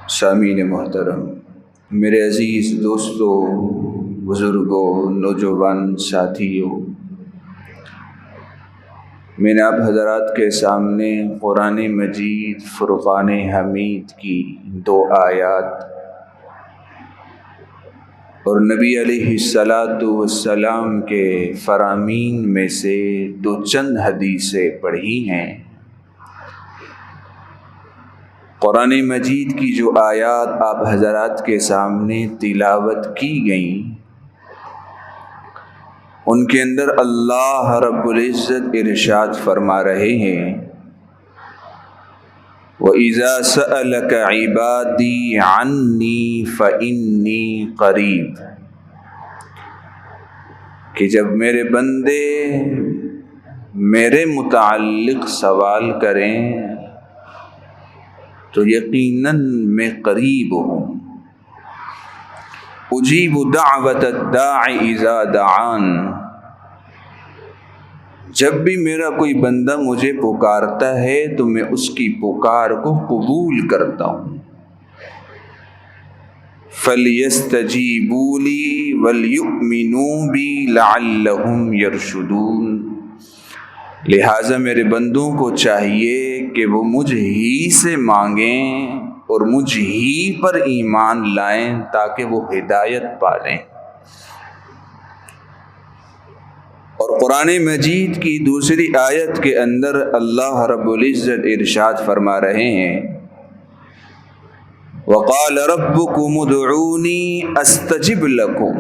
سامعین محترم، میرے عزیز دوستوں، بزرگوں، نوجوان ساتھیوں، میں نے آپ حضرات کے سامنے قرآن مجید فرقان حمید کی 2 آیات اور نبی علیہ السلام کے فرامین میں سے 2 چند حدیثیں پڑھی ہیں۔ قرآن مجید کی جو آیات آپ حضرات کے سامنے تلاوت کی گئیں، ان کے اندر اللہ رب العزت ارشاد فرما رہے ہیں، وَإِذَا سَأَلَكَ عِبَادِي عَنِّي فَإِنِّي قَرِيبٌ، کہ جب میرے بندے میرے متعلق سوال کریں تو یقیناً میں قریب ہوں۔ اجیب دعوت الداع اذا دعان، جب بھی میرا کوئی بندہ مجھے پکارتا ہے تو میں اس کی پکار کو قبول کرتا ہوں۔ فَلْيَسْتَجِيبُوا لِي وَلْيُؤْمِنُوا بِي لَعَلَّهُمْ يَرْشُدُونَ، لہٰذا میرے بندوں کو چاہیے کہ وہ مجھ ہی سے مانگیں اور مجھ ہی پر ایمان لائیں تاکہ وہ ہدایت پالیں۔ اور قرآن مجید کی دوسری آیت کے اندر اللہ رب العزت ارشاد فرما رہے ہیں، وَقَالَ رَبُّكُمُ ادْعُونِي أَسْتَجِبْ لَكُمْ،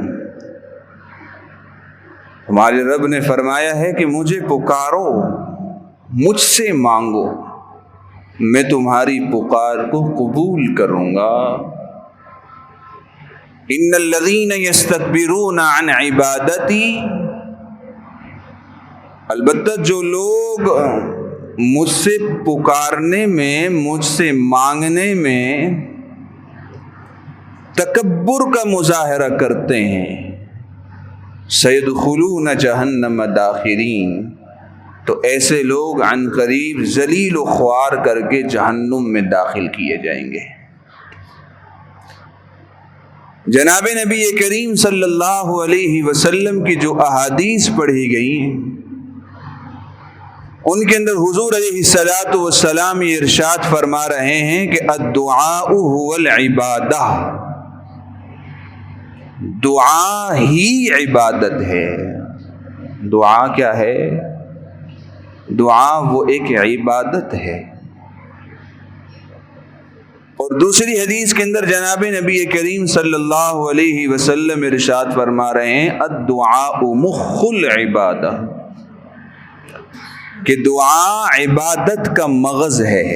ہمارے رب نے فرمایا ہے کہ مجھے پکارو، مجھ سے مانگو، میں تمہاری پکار کو قبول کروں گا۔ ان الذین یستکبرون عن عبادتی، البتہ جو لوگ مجھ سے پکارنے میں، مجھ سے مانگنے میں تکبر کا مظاہرہ کرتے ہیں، سیدخلون جہنم داخرین، تو ایسے لوگ عن قریب ذلیل و خوار کر کے جہنم میں داخل کیے جائیں گے۔ جناب نبی کریم صلی اللہ علیہ وسلم کی جو احادیث پڑھی گئی، ان کے اندر حضور علیہ السلام یہ ارشاد فرما رہے ہیں کہ الدعاء هو العبادہ، دعا ہی عبادت ہے۔ دعا کیا ہے؟ دعا وہ ایک عبادت ہے۔ اور دوسری حدیث کے اندر جناب نبی کریم صلی اللہ علیہ وسلم ارشاد فرما رہے ہیں، الدعاء مخ العبادہ، کہ دعا عبادت کا مغز ہے۔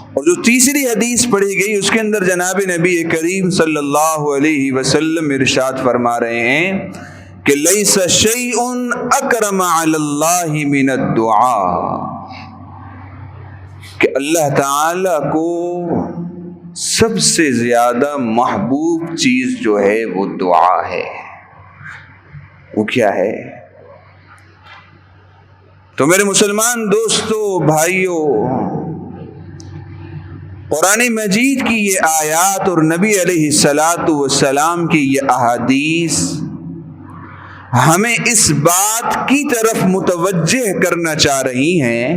اور جو تیسری حدیث پڑھی گئی اس کے اندر جناب نبی کریم صلی اللہ علیہ وسلم ارشاد فرما رہے ہیں کہ لیس شیء اکرم علی اللہ من الدعاء، کہ اللہ تعالی کو سب سے زیادہ محبوب چیز جو ہے وہ دعا ہے۔ وہ کیا ہے؟ تو میرے مسلمان دوستو، بھائیوں، قرآن مجید کی یہ آیات اور نبی علیہ السلام کی یہ احادیث ہمیں اس بات کی طرف متوجہ کرنا چاہ رہی ہیں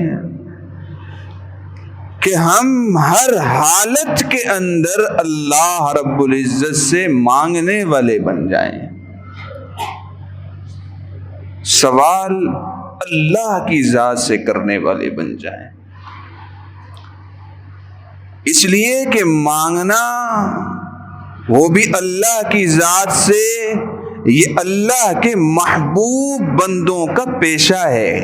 کہ ہم ہر حالت کے اندر اللہ رب العزت سے مانگنے والے بن جائیں، سوال اللہ کی ذات سے کرنے والے بن جائیں۔ اس لیے کہ مانگنا وہ بھی اللہ کی ذات سے، یہ اللہ کے محبوب بندوں کا پیشہ ہے۔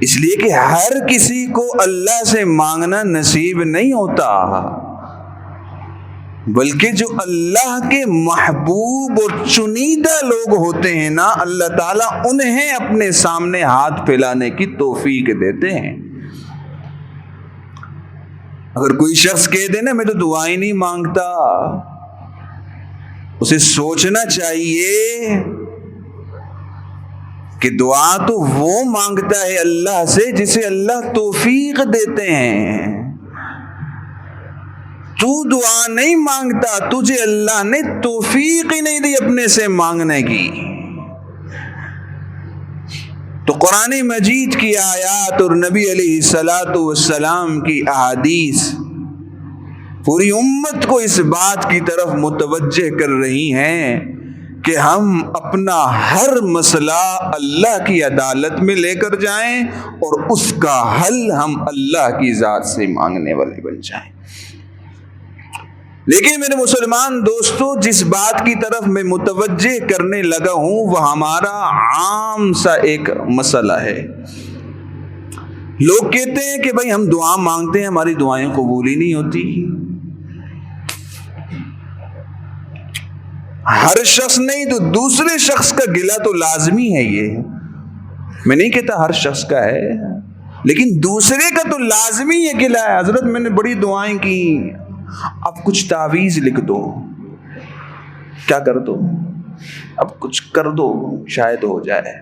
اس لیے کہ ہر کسی کو اللہ سے مانگنا نصیب نہیں ہوتا، بلکہ جو اللہ کے محبوب اور چنیدہ لوگ ہوتے ہیں نا، اللہ تعالیٰ انہیں اپنے سامنے ہاتھ پھیلانے کی توفیق دیتے ہیں۔ اگر کوئی شخص کہہ دے نا میں تو دعا ہی نہیں مانگتا، اسے سوچنا چاہیے کہ دعا تو وہ مانگتا ہے اللہ سے جسے اللہ توفیق دیتے ہیں۔ تو دعا نہیں مانگتا، تجھے اللہ نے توفیق ہی نہیں دی اپنے سے مانگنے کی۔ تو قرآن مجید کی آیات اور نبی علیہ الصلاۃ والسلام کی احادیث پوری امت کو اس بات کی طرف متوجہ کر رہی ہیں کہ ہم اپنا ہر مسئلہ اللہ کی عدالت میں لے کر جائیں اور اس کا حل ہم اللہ کی ذات سے مانگنے والے بن جائیں۔ لیکن میرے مسلمان دوستو، جس بات کی طرف میں متوجہ کرنے لگا ہوں وہ ہمارا عام سا ایک مسئلہ ہے۔ لوگ کہتے ہیں کہ بھائی ہم دعا مانگتے ہیں، ہماری دعائیں قبول ہی نہیں ہوتی۔ ہر شخص نہیں تو دوسرے شخص کا گلہ تو لازمی ہے، یہ میں نہیں کہتا ہر شخص کا ہے، لیکن دوسرے کا تو لازمی یہ گلہ ہے۔ حضرت میں نے بڑی دعائیں کی، اب کچھ تعویذ لکھ دو، کیا کر دو، اب کچھ کر دو شاید ہو جائے۔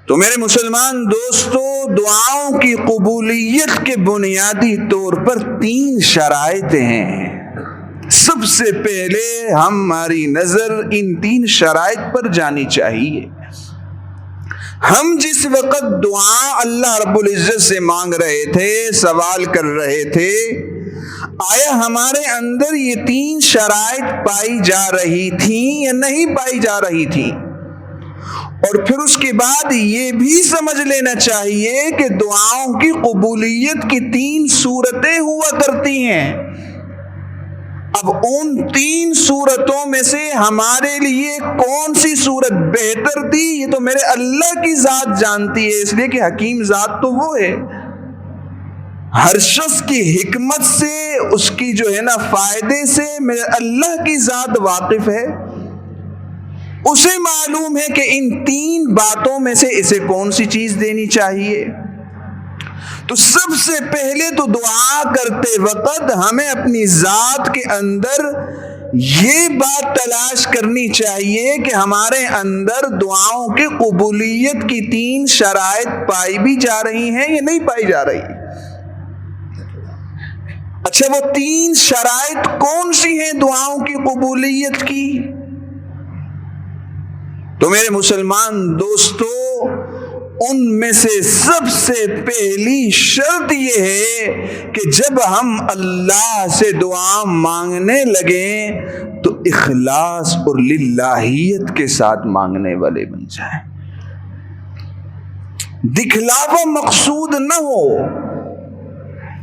تو میرے مسلمان دوستو، دعاؤں کی قبولیت کے بنیادی طور پر 3 شرائط ہیں۔ سب سے پہلے ہماری نظر ان 3 شرائط پر جانی چاہیے۔ ہم جس وقت دعا اللہ رب العزت سے مانگ رہے تھے، سوال کر رہے تھے، آیا ہمارے اندر یہ 3 شرائط پائی جا رہی تھیں یا نہیں پائی جا رہی تھیں؟ اور پھر اس کے بعد یہ بھی سمجھ لینا چاہیے کہ دعاؤں کی قبولیت کی 3 صورتیں ہوا کرتی ہیں۔ اب ان 3 صورتوں میں سے ہمارے لیے کون سی صورت بہتر تھی، یہ تو میرے اللہ کی ذات جانتی ہے، اس لیے کہ حکیم ذات تو وہ ہے۔ ہر شخص کی حکمت سے، اس کی جو ہے نا فائدے سے میرے اللہ کی ذات واقف ہے۔ اسے معلوم ہے کہ ان 3 باتوں میں سے اسے کون سی چیز دینی چاہیے۔ تو سب سے پہلے تو دعا کرتے وقت ہمیں اپنی ذات کے اندر یہ بات تلاش کرنی چاہیے کہ ہمارے اندر دعاؤں کی قبولیت کی 3 شرائط پائی بھی جا رہی ہیں یا نہیں پائی جا رہی۔ اچھا، وہ 3 شرائط کون سی ہیں دعاؤں کی قبولیت کی؟ تو میرے مسلمان دوستو، ان میں سے سب سے پہلی شرط یہ ہے کہ جب ہم اللہ سے دعا مانگنے لگیں تو اخلاص اور للہیت کے ساتھ مانگنے والے بن جائیں۔ دکھلاوا مقصود نہ ہو،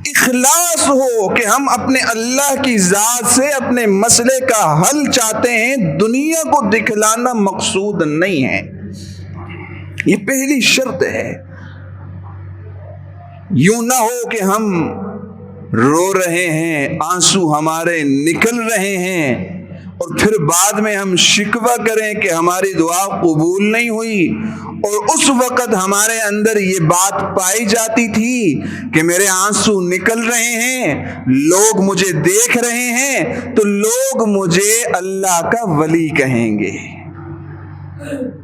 اخلاص ہو کہ ہم اپنے اللہ کی ذات سے اپنے مسئلے کا حل چاہتے ہیں، دنیا کو دکھلانا مقصود نہیں ہے۔ یہ پہلی شرط ہے۔ یوں نہ ہو کہ ہم رو رہے ہیں، آنسو ہمارے نکل رہے ہیں، اور پھر بعد میں ہم شکوہ کریں کہ ہماری دعا قبول نہیں ہوئی، اور اس وقت ہمارے اندر یہ بات پائی جاتی تھی کہ میرے آنسو نکل رہے ہیں، لوگ مجھے دیکھ رہے ہیں، تو لوگ مجھے اللہ کا ولی کہیں گے،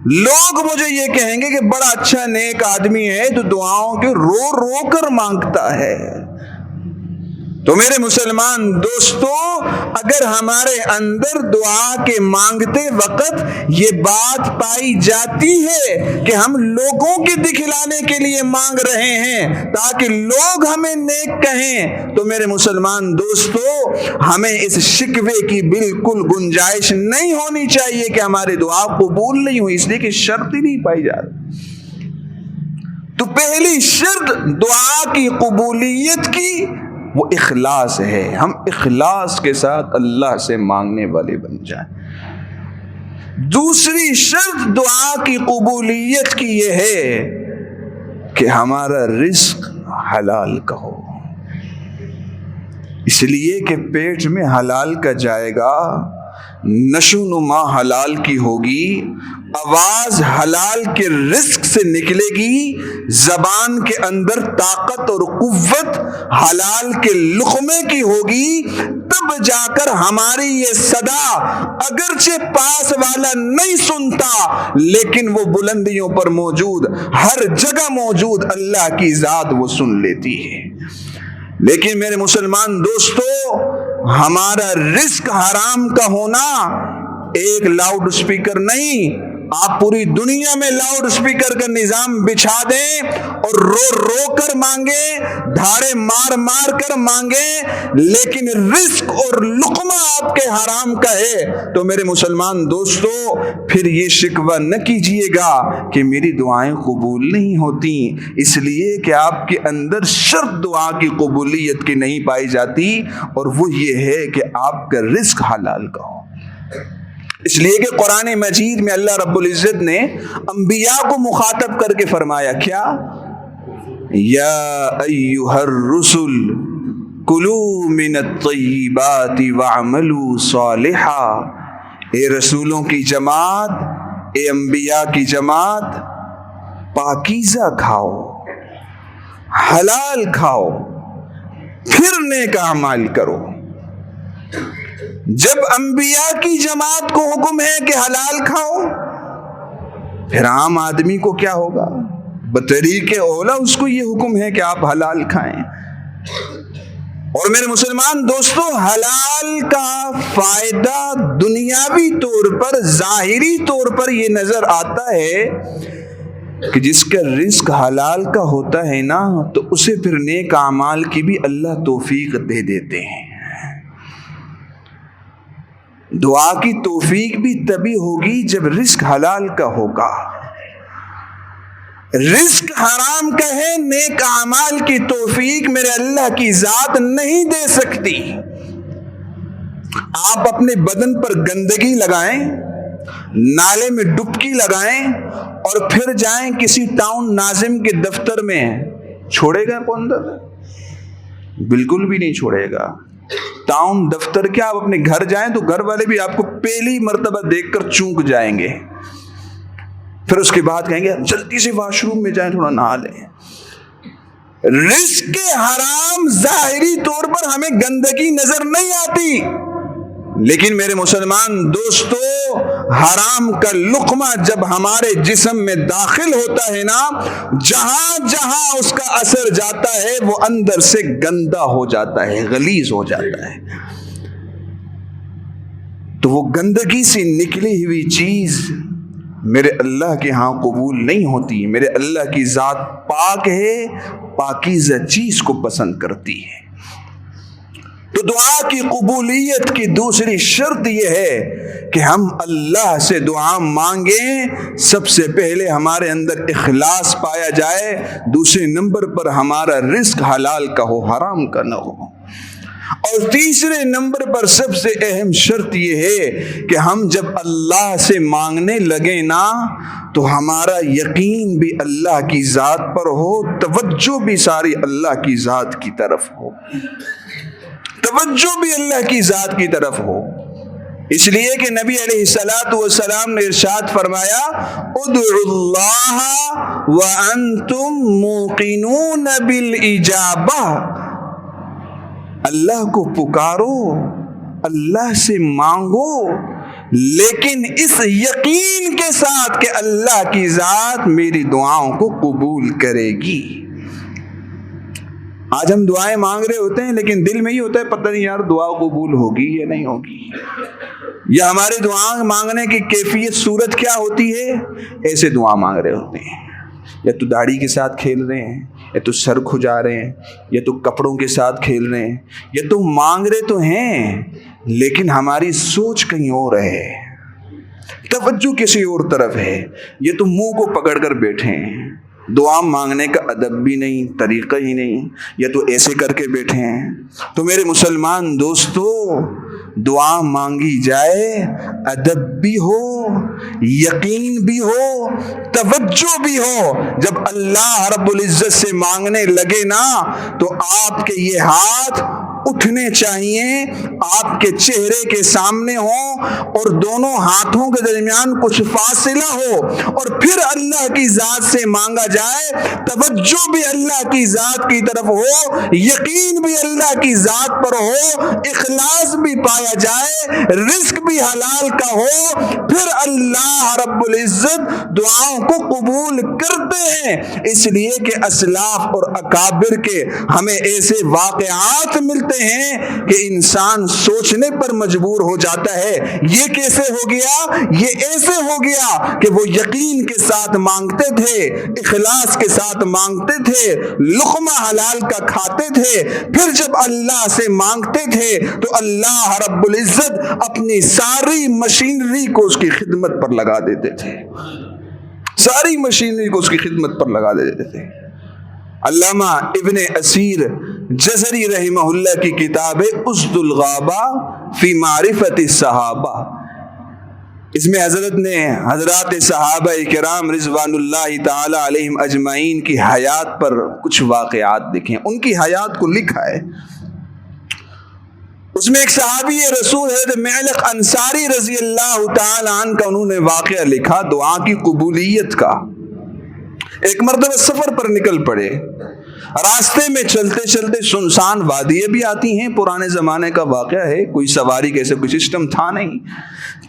لوگ مجھے یہ کہیں گے کہ بڑا اچھا نیک آدمی ہے تو دعاؤں کے رو رو کر مانگتا ہے۔ تو میرے مسلمان دوستو، اگر ہمارے اندر دعا کے مانگتے وقت یہ بات پائی جاتی ہے کہ ہم لوگوں کے دکھلانے کے لیے مانگ رہے ہیں تاکہ لوگ ہمیں نیک کہیں، تو میرے مسلمان دوستو، ہمیں اس شکوے کی بالکل گنجائش نہیں ہونی چاہیے کہ ہماری دعا قبول نہیں ہوئی، اس لیے کہ شرط ہی نہیں پائی جا رہی۔ تو پہلی شرط دعا کی قبولیت کی وہ اخلاص ہے، ہم اخلاص کے ساتھ اللہ سے مانگنے والے بن جائیں۔ دوسری شرط دعا کی قبولیت کی یہ ہے کہ ہمارا رزق حلال کا ہو، اس لیے کہ پیٹ میں حلال کا جائے گا، نشو نما حلال کی ہوگی، آواز حلال کے رزق سے نکلے گی، زبان کے اندر طاقت اور قوت حلال کے لقمے کی ہوگی، تب جا کر ہماری یہ صدا اگرچہ پاس والا نہیں سنتا لیکن وہ بلندیوں پر موجود، ہر جگہ موجود اللہ کی ذات وہ سن لیتی ہے۔ لیکن میرے مسلمان دوستو، ہمارا رزق حرام کا ہونا ایک لاؤڈ سپیکر نہیں، آپ پوری دنیا میں لاؤڈ سپیکر کا نظام بچھا دیں اور رو رو کر مانگیں، دھاڑے مار مار کر مانگیں، لیکن رزق اور لقمہ آپ کے حرام کا ہے تو میرے مسلمان دوستو پھر یہ شکوہ نہ کیجئے گا کہ میری دعائیں قبول نہیں ہوتی، اس لیے کہ آپ کے اندر شرط دعا کی قبولیت کی نہیں پائی جاتی، اور وہ یہ ہے کہ آپ کا رزق حلال کا ہو۔ اس لیے کہ قرآن مجید میں اللہ رب العزت نے انبیاء کو مخاطب کر کے فرمایا کیا؟ یا ایھا الرسل کلوا من الطیبات واعملوا صالحا، اے رسولوں کی جماعت، اے انبیاء کی جماعت، پاکیزہ کھاؤ، حلال کھاؤ، پھر نیک اعمال کرو۔ جب انبیاء کی جماعت کو حکم ہے کہ حلال کھاؤ، پھر عام آدمی کو کیا ہوگا؟ بطریق اولا اس کو یہ حکم ہے کہ آپ حلال کھائیں۔ اور میرے مسلمان دوستو، حلال کا فائدہ دنیاوی طور پر، ظاہری طور پر یہ نظر آتا ہے کہ جس کا رزق حلال کا ہوتا ہے نا تو اسے پھر نیک اعمال کی بھی اللہ توفیق دے دیتے ہیں۔ دعا کی توفیق بھی تبھی ہوگی جب رزق حلال کا ہوگا۔ رزق حرام کا ہے، نیک اعمال کی توفیق میرے اللہ کی ذات نہیں دے سکتی۔ آپ اپنے بدن پر گندگی لگائیں، نالے میں ڈبکی لگائیں اور پھر جائیں کسی ٹاؤن ناظم کے دفتر میں، چھوڑے گا کون اندر؟ بالکل بھی نہیں چھوڑے گا۔ ٹاؤن دفتر کیا، آپ اپنے گھر جائیں تو گھر والے بھی آپ کو پہلی مرتبہ دیکھ کر چونک جائیں گے، پھر اس کے بعد کہیں گے جلدی سے واش روم میں جائیں، تھوڑا نہا لیں۔ رزق حرام ظاہری طور پر ہمیں گندگی نظر نہیں آتی، لیکن میرے مسلمان دوستو، حرام کا لقمہ جب ہمارے جسم میں داخل ہوتا ہے نا، جہاں جہاں اس کا اثر جاتا ہے وہ اندر سے گندا ہو جاتا ہے، غلیظ ہو جاتا ہے۔ تو وہ گندگی سے نکلی ہوئی چیز میرے اللہ کے ہاں قبول نہیں ہوتی۔ میرے اللہ کی ذات پاک ہے، پاکیزہ چیز کو پسند کرتی ہے۔ تو دعا کی قبولیت کی دوسری شرط یہ ہے کہ ہم اللہ سے دعا مانگیں، سب سے پہلے ہمارے اندر اخلاص پایا جائے، دوسرے نمبر پر ہمارا رزق حلال کا ہو، حرام کا نہ ہو، اور تیسرے نمبر پر سب سے اہم شرط یہ ہے کہ ہم جب اللہ سے مانگنے لگیں نا تو ہمارا یقین بھی اللہ کی ذات پر ہو، توجہ بھی ساری اللہ کی ذات کی طرف ہو، توجہ بھی اللہ کی ذات کی طرف ہو۔ اس لیے کہ نبی علیہ الصلوۃ والسلام نے ارشاد فرمایا، ادعوا اللہ وانتم موقنون بالاجابہ، اللہ کو پکارو، اللہ سے مانگو، لیکن اس یقین کے ساتھ کہ اللہ کی ذات میری دعاؤں کو قبول کرے گی۔ آج ہم دعائیں مانگ رہے ہوتے ہیں لیکن دل میں ہی ہوتا ہے پتہ نہیں یار دعا قبول ہوگی یا نہیں ہوگی، یا ہماری دعا مانگنے کی کیفیت صورت کیا ہوتی ہے، ایسے دعا مانگ رہے ہوتے ہیں، یا تو داڑھی کے ساتھ کھیل رہے ہیں، یا تو سر کھجا رہے ہیں، یا تو کپڑوں کے ساتھ کھیل رہے ہیں، یا تو مانگ رہے تو ہیں لیکن ہماری سوچ کہیں اور ہے، توجہ کسی اور طرف ہے، یا تو منہ کو پکڑ کر بیٹھے ہیں، دعا مانگنے کا ادب بھی نہیں، طریقہ ہی نہیں، یا تو ایسے کر کے بیٹھے ہیں۔ تو میرے مسلمان دوستو، دعا مانگی جائے، ادب بھی ہو، یقین بھی ہو، توجہ بھی ہو۔ جب اللہ رب العزت سے مانگنے لگے نا تو آپ کے یہ ہاتھ اٹھنے چاہیے، آپ کے چہرے کے سامنے ہوں اور دونوں ہاتھوں کے درمیان کچھ فاصلہ ہو، اور پھر اللہ کی ذات سے مانگا جائے، توجہ بھی اللہ کی ذات کی طرف ہو، یقین بھی اللہ کی ذات پر ہو، اخلاص بھی پایا جائے، رزق بھی حلال کا ہو، پھر اللہ رب العزت دعاؤں کو قبول کرتے ہیں۔ اس لیے کہ اسلاف اور اکابر کے ہمیں ایسے واقعات ملتے ہیں کہ انسان سوچنے پر مجبور ہو جاتا ہے، یہ کیسے ہو گیا؟ یہ ایسے ہو گیا کہ وہ یقین کے ساتھ مانگتے تھے، اخلاص کے ساتھ مانگتے تھے، لقمہ حلال کا کھاتے تھے، پھر جب اللہ سے مانگتے تھے تو اللہ رب العزت اپنی ساری مشینری کو اس کی خدمت پر لگا دیتے تھے، ساری مشینری کو اس کی خدمت پر لگا دیتے تھے۔ علامہ ابن اسیر جزری رحمہ اللہ کی کتاب ہے اسد الغابہ فی معرفت الصحابہ، اس میں حضرت نے حضرات صحابہ کرام رضوان اللہ تعالی علیہم اجمعین کی حیات پر کچھ واقعات لکھے ہیں، ان کی حیات کو لکھا ہے۔ اس میں ایک صحابی رسول حضرت معلق انصاری رضی اللہ تعالی عنہ کا انہوں نے واقعہ لکھا دعا کی قبولیت کا۔ ایک مرتبہ سفر پر نکل پڑے، راستے میں چلتے چلتے سنسان وادیاں بھی آتی ہیں، پرانے زمانے کا واقعہ ہے، کوئی سواری کیسے کوئی سسٹم تھا نہیں،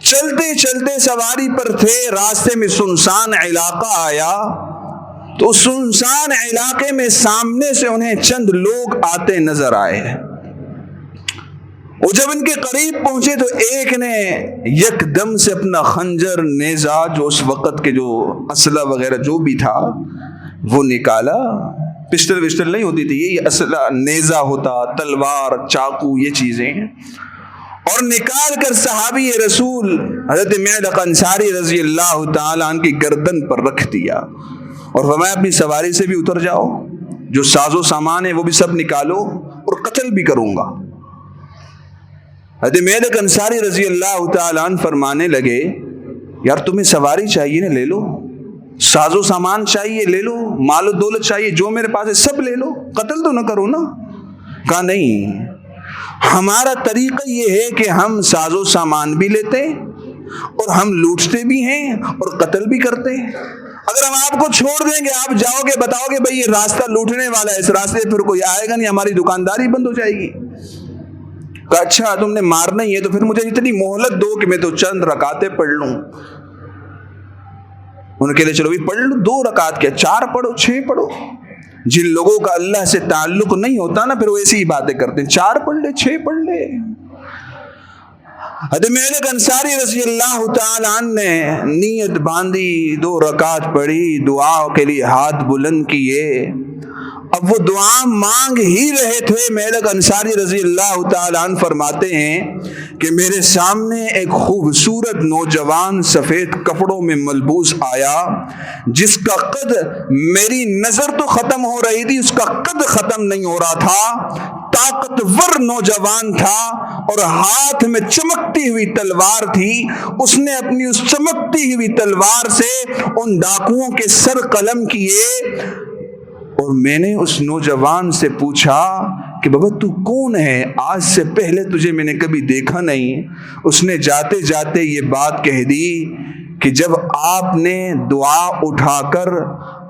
چلتے چلتے سواری پر تھے، راستے میں سنسان علاقہ آیا، تو سنسان علاقے میں سامنے سے انہیں چند لوگ آتے نظر آئے، وہ جب ان کے قریب پہنچے تو ایک نے یک دم سے اپنا خنجر، نیزہ، جو اس وقت کے جو اسلحہ وغیرہ جو بھی تھا وہ نکالا، پسٹل وسٹل نہیں ہوتی تھی، یہ اسلحہ نیزہ ہوتا، تلوار، چاقو، یہ چیزیں، اور نکال کر صحابی رسول حضرت معلق انصاری رضی اللہ تعالی عنہ کی گردن پر رکھ دیا اور فرمایا اپنی سواری سے بھی اتر جاؤ، جو ساز و سامان ہے وہ بھی سب نکالو اور قتل بھی کروں گا۔ حضرت معلق انصاری رضی اللہ تعالیٰ عنہ فرمانے لگے یار تمہیں سواری چاہیے نا لے لو، ساز و سامان چاہیے لے لو، مال و دولت چاہیے جو میرے پاس ہے سب لے لو، قتل تو نہ کرو نا۔ کہا نہیں، ہمارا طریقہ یہ ہے کہ ہم ساز و سامان بھی لیتے اور ہم لوٹتے بھی ہیں اور قتل بھی کرتے ہیں، اگر ہم آپ کو چھوڑ دیں گے، آپ جاؤ گے بتاؤ گے بھئی یہ راستہ لوٹنے والا ہے، اس راستے پھر کوئی آئے گا نہیں، ہماری دکانداری بند ہو جائے گی۔ کہا اچھا تم نے مارنا ہی ہے تو پھر مجھے اتنی مہلت دو کہ میں تو چند رکعتیں پڑھ لوں۔ ان کے لیے چلو بھی پڑھ لو، 2 رکعت کیا 4 پڑھو 6 پڑھو، جن لوگوں کا اللہ سے تعلق نہیں ہوتا نا پھر وہ ایسی ہی باتیں کرتے ہیں، 4 پڑھ لے 6 پڑھ لے۔ حضرت معلق انصاری رضی اللہ تعالیٰ عنہ نے نیت باندھی، 2 رکعت پڑھی، دعا کے لیے ہاتھ بلند کیے، اب وہ دعا مانگ ہی رہے تھے، معلق انصاری رضی اللہ تعالیٰ عنہ فرماتے ہیں کہ میرے سامنے ایک خوبصورت نوجوان سفید کپڑوں میں ملبوس آیا، جس کا قد میری نظر تو ختم ہو رہی تھی، اس کا قد ختم نہیں ہو رہا تھا، طاقتور نوجوان تھا اور ہاتھ میں چمکتی ہوئی تلوار تھی، اس نے اپنی اس چمکتی ہوئی تلوار سے ان ڈاکوؤں کے سر قلم کیے، اور میں نے اس نوجوان سے پوچھا کہ بابا تو کون ہے، آج سے پہلے تجھے میں نے کبھی دیکھا نہیں۔ اس نے جاتے جاتے یہ بات کہہ دی کہ جب آپ نے دعا اٹھا کر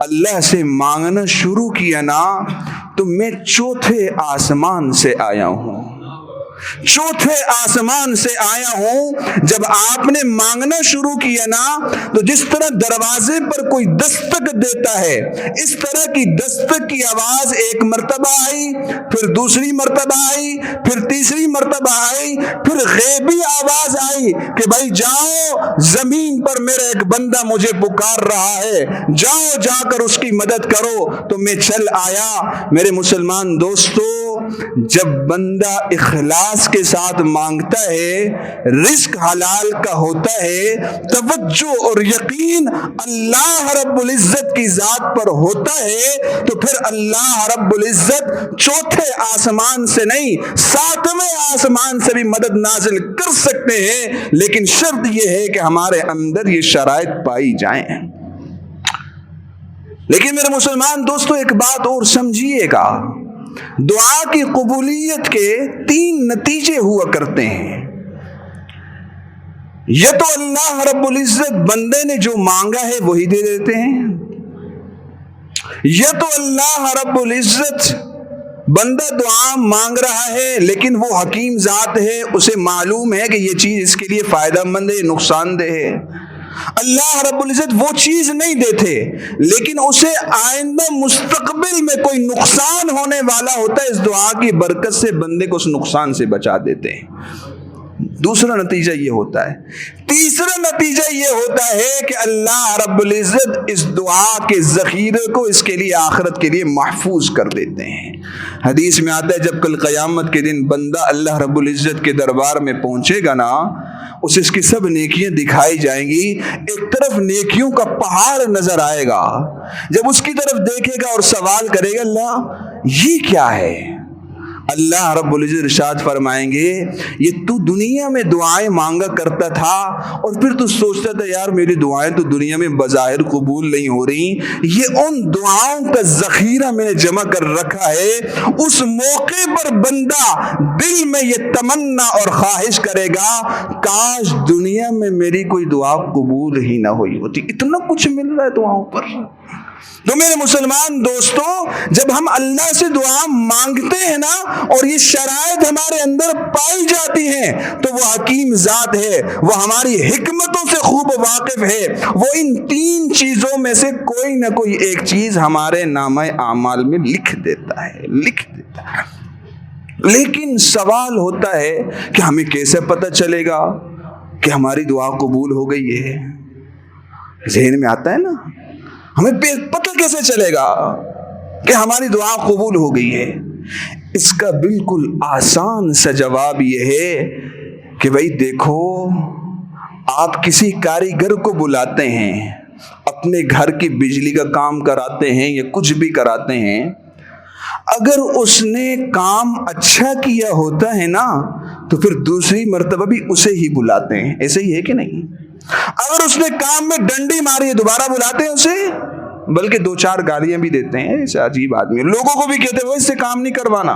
اللہ سے مانگنا شروع کیا نا تو میں 4تھے آسمان سے آیا ہوں، 4تھے آسمان سے آیا ہوں۔ جب آپ نے مانگنا شروع کیا نا تو جس طرح دروازے پر کوئی دستک دیتا ہے اس طرح کی دستک کی آواز ایک مرتبہ آئی، پھر دوسری مرتبہ آئی، پھر تیسری مرتبہ آئی، پھر غیبی آواز آئی کہ بھائی جاؤ، زمین پر میرا ایک بندہ مجھے پکار رہا ہے، جاؤ جا کر اس کی مدد کرو۔ تو میں چل آیا۔ میرے مسلمان دوستو، جب بندہ اخلاص کے ساتھ مانگتا ہے، رزق حلال کا ہوتا ہے، توجہ اور یقین اللہ رب العزت کی ذات پر ہوتا ہے، تو پھر اللہ رب العزت 4تھے آسمان سے نہیں 7ویں آسمان سے بھی مدد نازل کر سکتے ہیں، لیکن شرط یہ ہے کہ ہمارے اندر یہ شرائط پائی جائیں۔ لیکن میرے مسلمان دوستو ایک بات اور سمجھیے گا، دعا کی قبولیت کے 3 نتیجے ہوا کرتے ہیں۔ یا تو اللہ رب العزت بندے نے جو مانگا ہے وہی دے دیتے ہیں، یا تو اللہ رب العزت بندہ دعا مانگ رہا ہے لیکن وہ حکیم ذات ہے، اسے معلوم ہے کہ یہ چیز اس کے لیے فائدہ مند ہے، نقصان دہ ہے، اللہ رب العزت وہ چیز نہیں دیتے لیکن اسے آئندہ مستقبل میں کوئی نقصان ہونے والا ہوتا ہے، اس دعا کی برکت سے بندے کو اس نقصان سے بچا دیتے ہیں۔ دوسرا نتیجہ یہ ہوتا ہے۔ تیسرا نتیجہ یہ ہوتا ہے کہ اللہ رب العزت اس دعا کے ذخیرے کو اس کے لیے آخرت کے لیے محفوظ کر دیتے ہیں۔ حدیث میں آتا ہے جب کل قیامت کے دن بندہ اللہ رب العزت کے دربار میں پہنچے گا نا، اسے اس کی سب نیکیاں دکھائی جائیں گی، ایک طرف نیکیوں کا پہاڑ نظر آئے گا، جب اس کی طرف دیکھے گا اور سوال کرے گا اللہ یہ کیا ہے، اللہ رب العزت ارشاد فرمائیں گے یہ تو دنیا میں دعائیں مانگا کرتا تھا اور پھر تو سوچتا تھا یار میری دعائیں تو دنیا میں بظاہر قبول نہیں ہو رہی، یہ ان دعاؤں کا ذخیرہ میں نے جمع کر رکھا ہے، اس موقع پر بندہ دل میں یہ تمنا اور خواہش کرے گا کاش دنیا میں میری کوئی دعا قبول ہی نہ ہوئی ہوتی، اتنا کچھ مل رہا ہے دعاؤں پر۔ تو میرے مسلمان دوستوں، جب ہم اللہ سے دعا مانگتے ہیں نا اور یہ شرائط ہمارے اندر پائی جاتی ہیں تو وہ حکیم ذات ہے، وہ ہماری حکمتوں سے خوب واقف ہے، وہ ان 3 چیزوں میں سے کوئی نہ کوئی ایک چیز ہمارے نامہ اعمال میں لکھ دیتا ہے۔ لیکن سوال ہوتا ہے کہ ہمیں کیسے پتہ چلے گا کہ ہماری دعا قبول ہو گئی ہے؟ ذہن میں آتا ہے نا، ہمیں پتہ کیسے چلے گا کہ ہماری دعا قبول ہو گئی ہے؟ اس کا بالکل آسان سا جواب یہ ہے کہ بھائی دیکھو، آپ کسی کاریگر کو بلاتے ہیں، اپنے گھر کی بجلی کا کام کراتے ہیں یا کچھ بھی کراتے ہیں، اگر اس نے کام اچھا کیا ہوتا ہے نا تو پھر دوسری مرتبہ بھی اسے ہی بلاتے ہیں، ایسے ہی ہے کہ نہیں؟ اگر اس نے کام میں ڈنڈی ماری ہے دوبارہ بلاتے ہیں اسے، بلکہ 2-4 گالیاں بھی دیتے ہیں، ایسے عجیب آدمی، لوگوں کو بھی کہتے ہیں وہ اس سے کام نہیں کروانا۔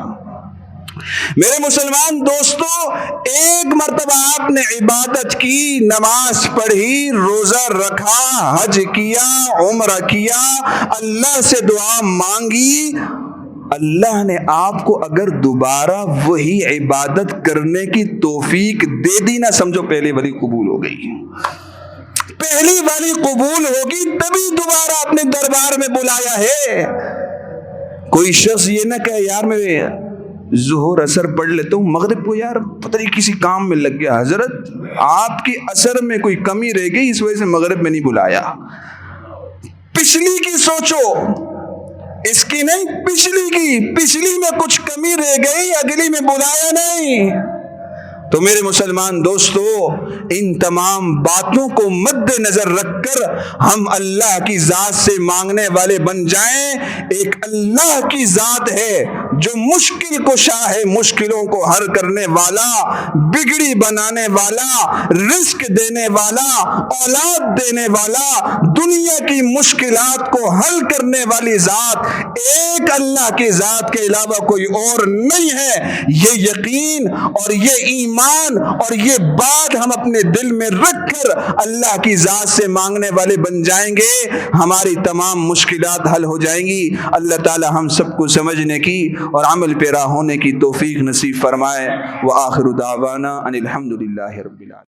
میرے مسلمان دوستو، ایک مرتبہ آپ نے عبادت کی، نماز پڑھی، روزہ رکھا، حج کیا، عمرہ کیا، اللہ سے دعا مانگی، اللہ نے آپ کو اگر دوبارہ وہی عبادت کرنے کی توفیق دے دی نا، سمجھو پہلے والی قبول ہو گئی۔ پہلی والی قبول ہوگی تبھی دوبارہ اپنے دربار میں بلایا ہے۔ کوئی شخص یہ نہ کہے یار میں ظہر اثر پڑھ لیتا ہوں، مغرب کو یار پتہ نہیں کسی کام میں لگ گیا، حضرت آپ کی اثر میں کوئی کمی رہ گئی اس وجہ سے مغرب میں نہیں بلایا۔ پچھلی کی سوچو، اس کی نہیں، پچھلی میں کچھ کمی رہ گئی، اگلی میں بلایا نہیں۔ تو میرے مسلمان دوستو، ان تمام باتوں کو مد نظر رکھ کر ہم اللہ کی ذات سے مانگنے والے بن جائیں۔ ایک اللہ کی ذات ہے جو مشکل کشا ہے، مشکلوں کو حل کرنے والا، بگڑی بنانے والا، رزق دینے والا، اولاد دینے والا، دنیا کی مشکلات کو حل کرنے والی ذات ایک اللہ کی ذات کے علاوہ کوئی اور نہیں ہے۔ یہ یقین اور یہ ایمان اور یہ بات ہم اپنے دل میں رکھ کر اللہ کی ذات سے مانگنے والے بن جائیں گے، ہماری تمام مشکلات حل ہو جائیں گی۔ اللہ تعالی ہم سب کو سمجھنے کی اور عمل پیرا ہونے کی توفیق نصیب فرمائے۔ وآخر دعوانا ان الحمد للہ رب العالمین۔